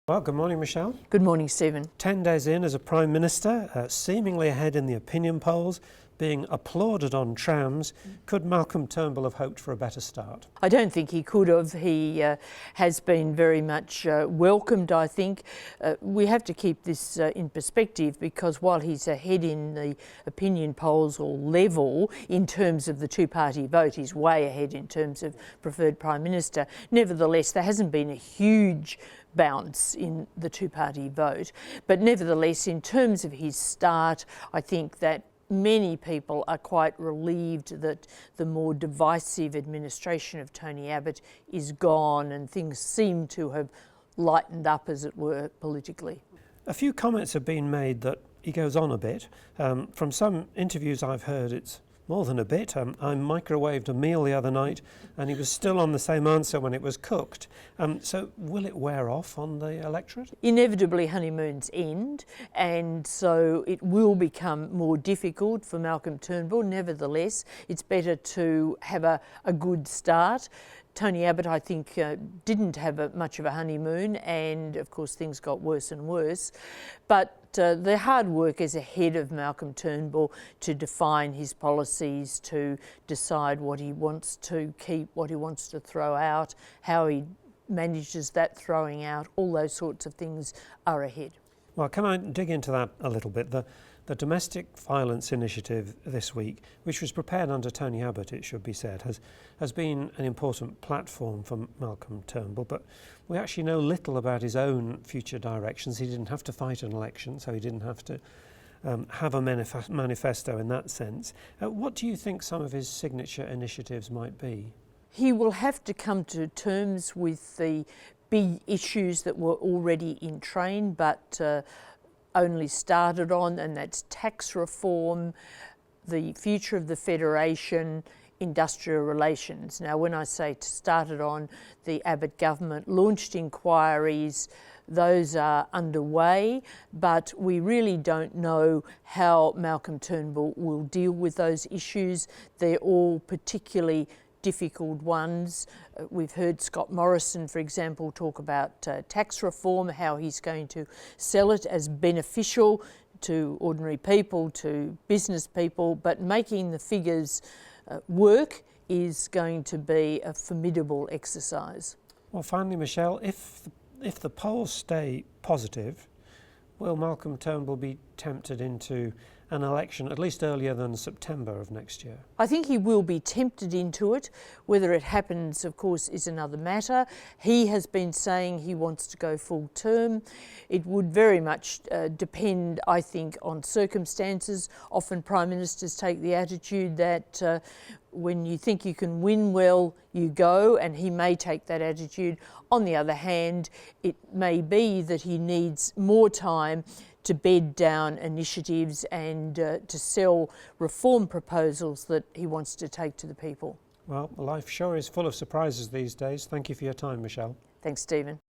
Well, good morning, Michelle. Good morning, Stephen. 10 days in as a Prime Minister, seemingly ahead in the opinion polls, being applauded on trams, could Malcolm Turnbull have hoped for a better start? I don't think he could have. He has been very much welcomed, I think. We have to keep this in perspective, because while he's ahead in the opinion polls or level in terms of the two-party vote, he's way ahead in terms of preferred Prime Minister. Nevertheless, there hasn't been a huge bounce in the two-party vote. But nevertheless, in terms of his start, I think that many people are quite relieved that the more divisive administration of Tony Abbott is gone and things seem to have lightened up, as it were, politically. A few comments have been made that he goes on a bit. From some interviews I've heard, it's more than a bit. I microwaved a meal the other night and he was still on the same answer when it was cooked. So will it wear off on the electorate? Inevitably honeymoons end, and so it will become more difficult for Malcolm Turnbull. Nevertheless, it's better to have a good start. Tony Abbott, I think, didn't have much of a honeymoon, and of course things got worse and worse. But the hard work is ahead of Malcolm Turnbull to define his policies, to decide what he wants to keep, what he wants to throw out, how he manages that throwing out. All those sorts of things are ahead. Well, can I dig into that a little bit? The domestic violence initiative this week, which was prepared under Tony Abbott, it should be said, has been an important platform for Malcolm Turnbull, but we actually know little about his own future directions. He didn't have to fight an election, so he didn't have to have a manifesto in that sense. What do you think some of his signature initiatives might be? He will have to come to terms with the big issues that were already in train, but only started on, and that's tax reform, the future of the Federation, industrial relations. Now, when I say started on, the Abbott government launched inquiries. Those are underway, but we really don't know how Malcolm Turnbull will deal with those issues. They're all particularly difficult ones. We've heard Scott Morrison, for example, talk about tax reform, how he's going to sell it as beneficial to ordinary people, to business people, but making the figures work is going to be a formidable exercise. Well, finally, Michelle, if the polls stay positive, will Malcolm Turnbull be tempted into an election at least earlier than September of next year? I think he will be tempted into it. Whether it happens, of course, is another matter. He has been saying he wants to go full term. It would very much depend, I think, on circumstances. Often Prime Ministers take the attitude that when you think you can win well, you go, and he may take that attitude. On the other hand, it may be that he needs more time to bed down initiatives and to sell reform proposals that he wants to take to the people. Well, life sure is full of surprises these days. Thank you for your time, Michelle. Thanks, Stephen.